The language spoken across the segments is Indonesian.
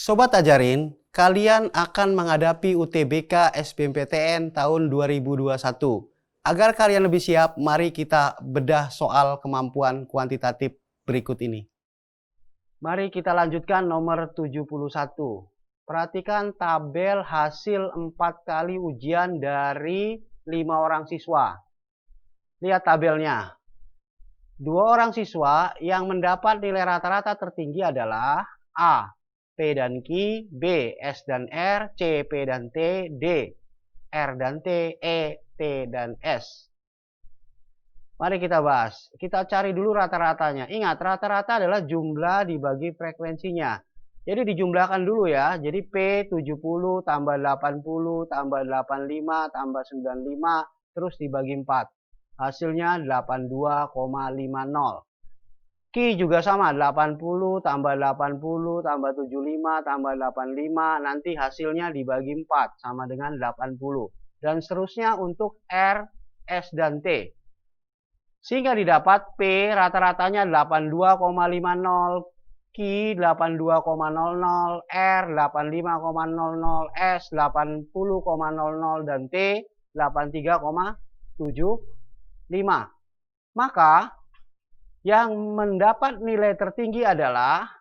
Sobat Ajarin, kalian akan menghadapi UTBK SBMPTN tahun 2021. Agar kalian lebih siap, mari kita bedah soal kemampuan kuantitatif berikut ini. Mari kita lanjutkan nomor 71. Perhatikan tabel hasil 4 kali ujian dari 5 orang siswa. Lihat tabelnya. 2 orang siswa yang mendapat nilai rata-rata tertinggi adalah A. P dan Q, B, S dan R, C, P dan T, D, R dan T, E, T dan S. Mari kita bahas. Kita cari dulu rata-ratanya. Ingat, rata-rata adalah jumlah dibagi frekuensinya. Jadi dijumlahkan dulu ya. Jadi P 70 tambah 80 tambah 85 tambah 95 terus dibagi 4. Hasilnya 82,50. Q juga sama, 80 tambah 80 tambah 75 tambah 85, nanti hasilnya dibagi 4 sama dengan 80. Dan seterusnya untuk R, S, dan T. Sehingga didapat P rata-ratanya 82,50, Q 82,00, R 85,00, S 80,00, dan T 83,75. Maka yang mendapat nilai tertinggi adalah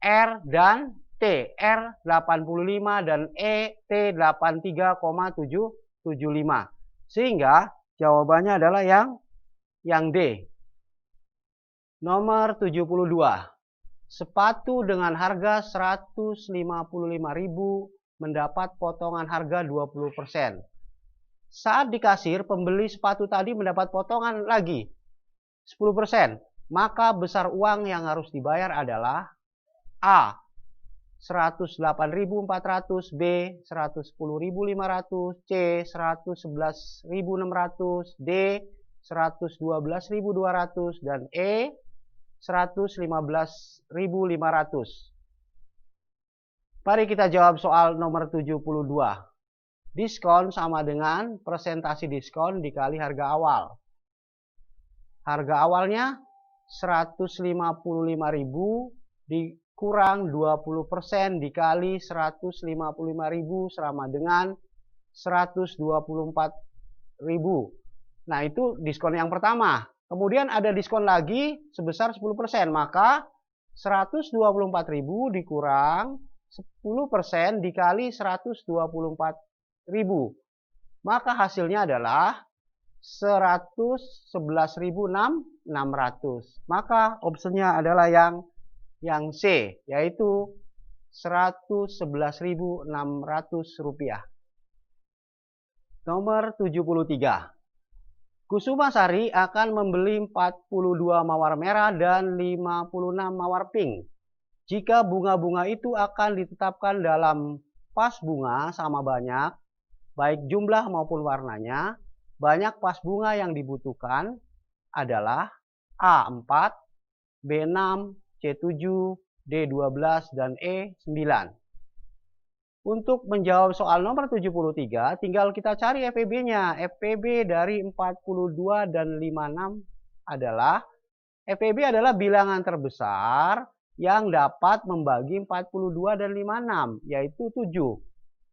R dan T. R 85 dan E T 83,775. Sehingga jawabannya adalah yang D. Nomor 72. Sepatu dengan harga 155.000 mendapat potongan harga 20%. Saat di kasir, pembeli sepatu tadi mendapat potongan lagi 10%, maka besar uang yang harus dibayar adalah A. 108.400, B. 110.500, C. 111.600, D. 112.200, dan E. 115.500. Mari kita jawab soal nomor 72. Diskon sama dengan persentase diskon dikali harga awal. Harga awalnya 155.000 dikurang 20% dikali 155.000 sama dengan 124.000. Nah, itu diskon yang pertama. Kemudian ada diskon lagi sebesar 10%, maka 124.000 dikurang 10% dikali 124.000. Maka hasilnya adalah 111.600. Maka opsinya adalah yang C, yaitu 111.600 rupiah. Nomor 73. Kusumasari akan membeli 42 mawar merah dan 56 mawar pink. Jika bunga-bunga itu akan ditetapkan dalam pas bunga sama banyak, baik jumlah maupun warnanya, banyak pas bunga yang dibutuhkan adalah A4, B6, C7, D12, dan E9. Untuk menjawab soal nomor 73, tinggal kita cari FEB-nya. FEB dari 42 dan 56 adalah, FEB adalah bilangan terbesar yang dapat membagi 42 dan 56, yaitu 7.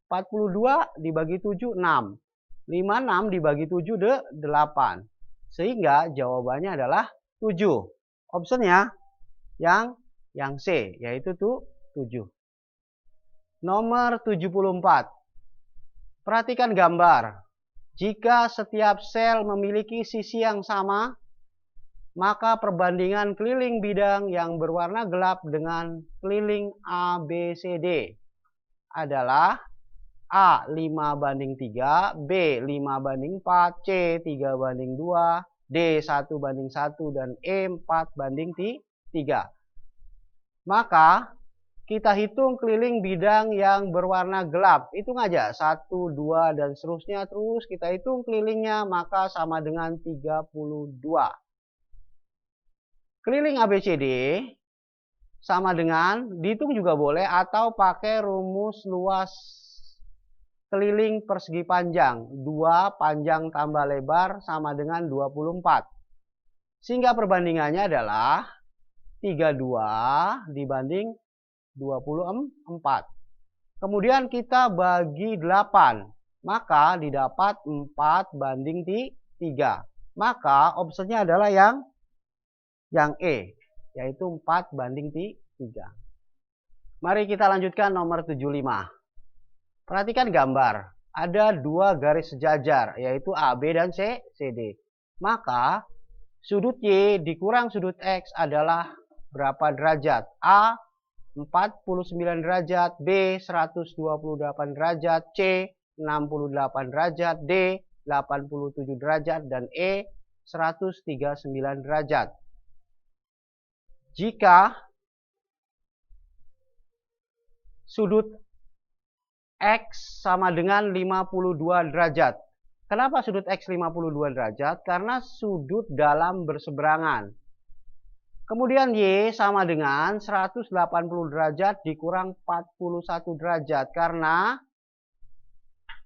42 dibagi 7, 6. 56 dibagi 7, 8. Sehingga jawabannya adalah 7. Opsinya yang C, yaitu 7. Nomor 74. Perhatikan gambar. Jika setiap sel memiliki sisi yang sama, maka perbandingan keliling bidang yang berwarna gelap dengan keliling A, B, C, D adalah A 5:3, B 5:4, C 3:2, D 1:1, dan E 4:3. Maka kita hitung keliling bidang yang berwarna gelap. Hitung aja 1, 2, dan seterusnya. Terus kita hitung kelilingnya, maka sama dengan 32. Keliling ABCD sama dengan, dihitung juga boleh, atau pakai rumus luas keliling persegi panjang. 2 panjang tambah lebar sama dengan 24. Sehingga perbandingannya adalah 32 dibanding 24. Kemudian kita bagi 8, maka didapat 4:3. Maka opsinya adalah yang E, yaitu 4:3. Mari kita lanjutkan nomor 75. Perhatikan gambar. Ada dua garis sejajar, yaitu AB dan CD. Maka sudut Y dikurang sudut X adalah berapa derajat? A 49 derajat, B 128 derajat, C 68 derajat, D 87 derajat, dan E 139 derajat. Jika sudut X sama dengan 52 derajat. Kenapa sudut X 52 derajat? Karena sudut dalam berseberangan. Kemudian Y sama dengan 180 derajat dikurang 41 derajat. Karena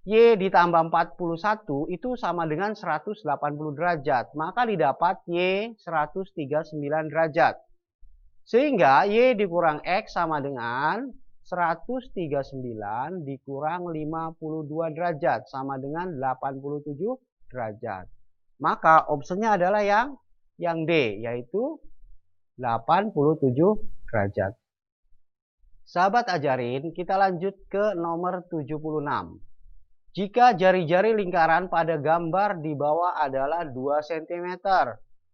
Y ditambah 41 itu sama dengan 180 derajat. Maka didapat Y 139 derajat. Sehingga Y dikurang X sama dengan 139 dikurang 52 derajat. Sama dengan 87 derajat. Maka opsinya adalah yang D, yaitu 87 derajat. Sahabat ajarin, kita lanjut ke nomor 76. Jika jari-jari lingkaran pada gambar di bawah adalah 2 cm,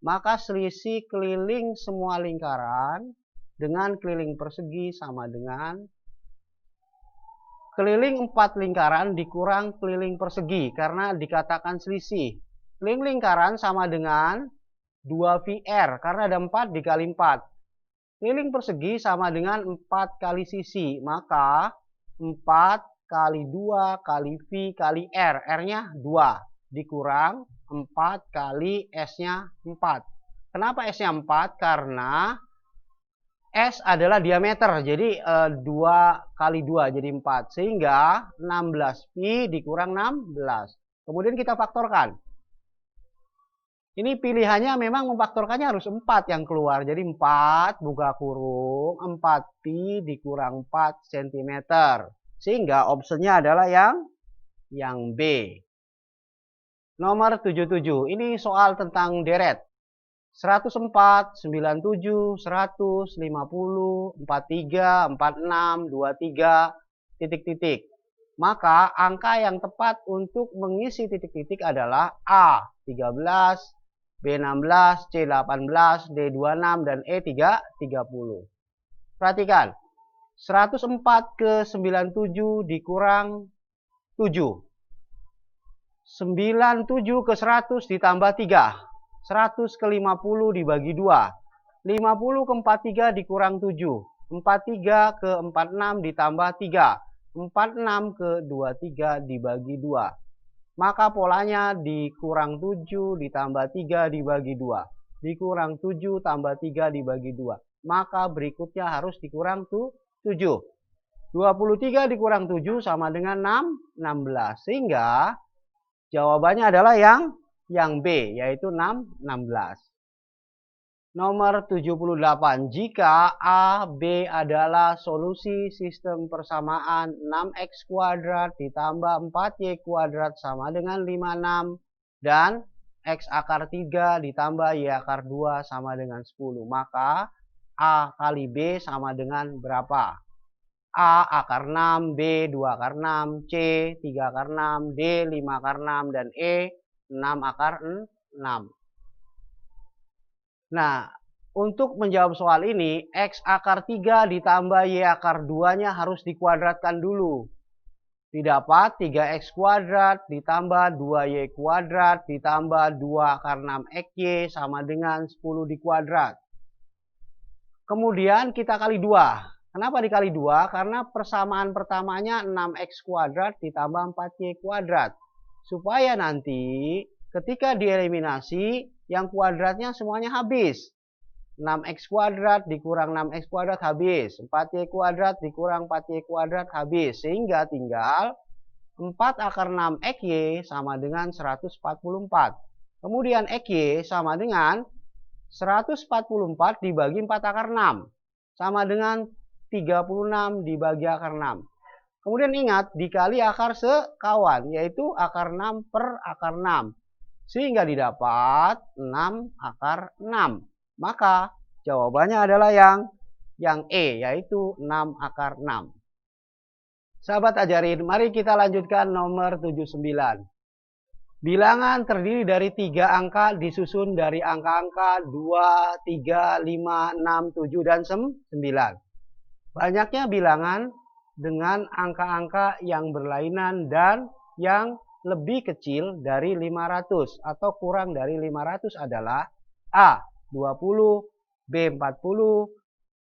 maka selisih keliling semua lingkaran dengan keliling persegi sama dengan keliling 4 lingkaran dikurang keliling persegi, karena dikatakan selisih. Keliling lingkaran sama dengan 2VR, karena ada 4 dikali 4. Keliling persegi sama dengan 4 kali sisi, maka 4 kali 2 kali V kali R, R-nya 2, dikurang 4 kali S-nya 4. Kenapa S-nya 4? Karena S adalah diameter, jadi 2 kali 2 jadi 4, sehingga 16V dikurang 16. Kemudian kita faktorkan. Ini pilihannya memang memfaktorkannya harus 4 yang keluar. Jadi 4 buka kurung 4pi dikurang 4 cm. Sehingga opsinya adalah yang B. Nomor 77. Ini soal tentang deret. 104, 97, 100, 50, 43, 46, 23, titik-titik. Maka angka yang tepat untuk mengisi titik-titik adalah A 13, B16, C18, D26, dan E30. Perhatikan, 104 ke 97 dikurang 7. 97 ke 100 ditambah 3. 100 ke 50 dibagi 2. 50 ke 43 dikurang 7. 43 ke 46 ditambah 3. 46 ke 23 dibagi 2. Maka polanya dikurang 7 ditambah 3 dibagi 2. Dikurang 7 tambah 3 dibagi 2. Maka berikutnya harus dikurang 7. 23 dikurang 7 sama dengan 16. Sehingga jawabannya adalah yang B, yaitu 16. Nomor 78. Jika A, B adalah solusi sistem persamaan 6x kuadrat ditambah 4y kuadrat sama dengan 56 dan x akar 3 ditambah y akar 2 sama dengan 10, maka A kali B sama dengan berapa? A akar 6, B 2 akar 6, C 3 akar 6, D 5 akar 6, dan E 6 akar 6. Nah, untuk menjawab soal ini, X akar 3 ditambah Y akar 2-nya harus dikuadratkan dulu. Didapat 3X kuadrat ditambah 2Y kuadrat ditambah 2 akar 6XY sama dengan 10 dikuadrat. Kemudian kita kali 2. Kenapa dikali 2? Karena persamaan pertamanya 6X kuadrat ditambah 4Y kuadrat. Supaya nanti ketika dieliminasi, yang kuadratnya semuanya habis. 6x kuadrat dikurang 6x kuadrat habis. 4y kuadrat dikurang 4y kuadrat habis. Sehingga tinggal 4 akar 6xy sama dengan 144. Kemudian xy sama dengan 144 dibagi 4 akar 6. Sama dengan 36 dibagi akar 6. Kemudian ingat, dikali akar sekawan, yaitu akar 6 per akar 6. Sehingga didapat 6 akar 6. Maka jawabannya adalah yang E, yaitu 6 akar 6. Sahabat ajarin, mari kita lanjutkan nomor 79. Bilangan terdiri dari 3 angka disusun dari angka-angka 2, 3, 5, 6, 7, dan 9. Banyaknya bilangan dengan angka-angka yang berlainan dan yang lebih kecil dari 500 atau kurang dari 500 adalah A. 20, B. 40,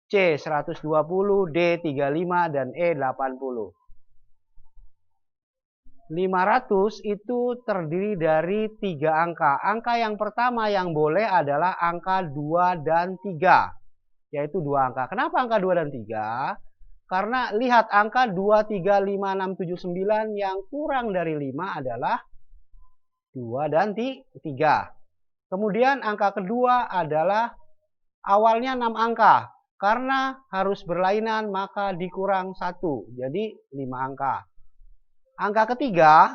C. 120, D. 35, dan E. 80. 500 itu terdiri dari 3 angka. Angka yang pertama yang boleh adalah angka 2 dan 3. Yaitu 2 angka. Kenapa angka 2 dan 3? Karena lihat angka 2, 3, 5, 6, 7, 9 yang kurang dari 5 adalah 2 dan 3. Kemudian angka kedua adalah awalnya 6 angka. Karena harus berlainan maka dikurang 1. Jadi 5 angka. Angka ketiga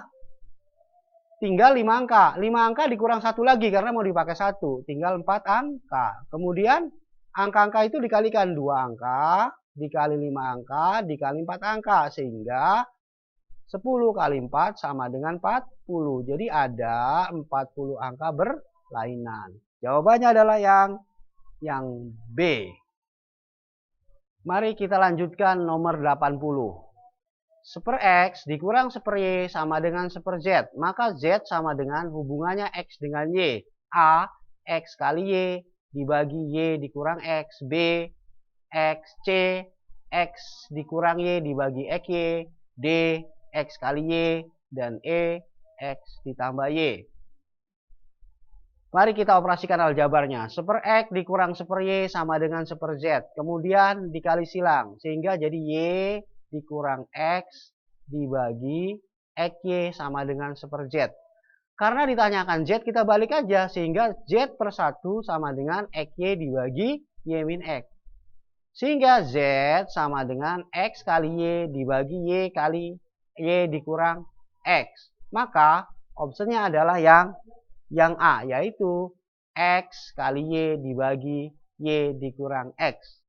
tinggal 5 angka. 5 angka dikurang 1 lagi karena mau dipakai 1. Tinggal 4 angka. Kemudian angka-angka itu dikalikan 2 angka, dikali 5 angka, dikali 4 angka. Sehingga 10 kali 4 sama dengan 40. Jadi ada 40 angka berlainan. Jawabannya adalah yang B. Mari kita lanjutkan nomor 80. 1/X dikurang 1/Y sama dengan 1/Z. Maka Z sama dengan hubungannya X dengan Y. A, X kali Y dibagi Y dikurang X. B, X, C, X dikurang Y dibagi X Y. D, X kali Y. Dan E, X ditambah Y. Mari kita operasikan aljabarnya. 1/X dikurang 1/Y sama dengan 1/Z. Kemudian dikali silang. Sehingga jadi Y dikurang X dibagi XY sama dengan 1/Z. Karena ditanyakan Z, kita balik aja. Sehingga Z per 1 sama dengan XY dibagi Y min X. Sehingga Z sama dengan X kali Y dibagi Y kali Y dikurang X. Maka opsinya adalah yang A, yaitu X kali Y dibagi Y dikurang X.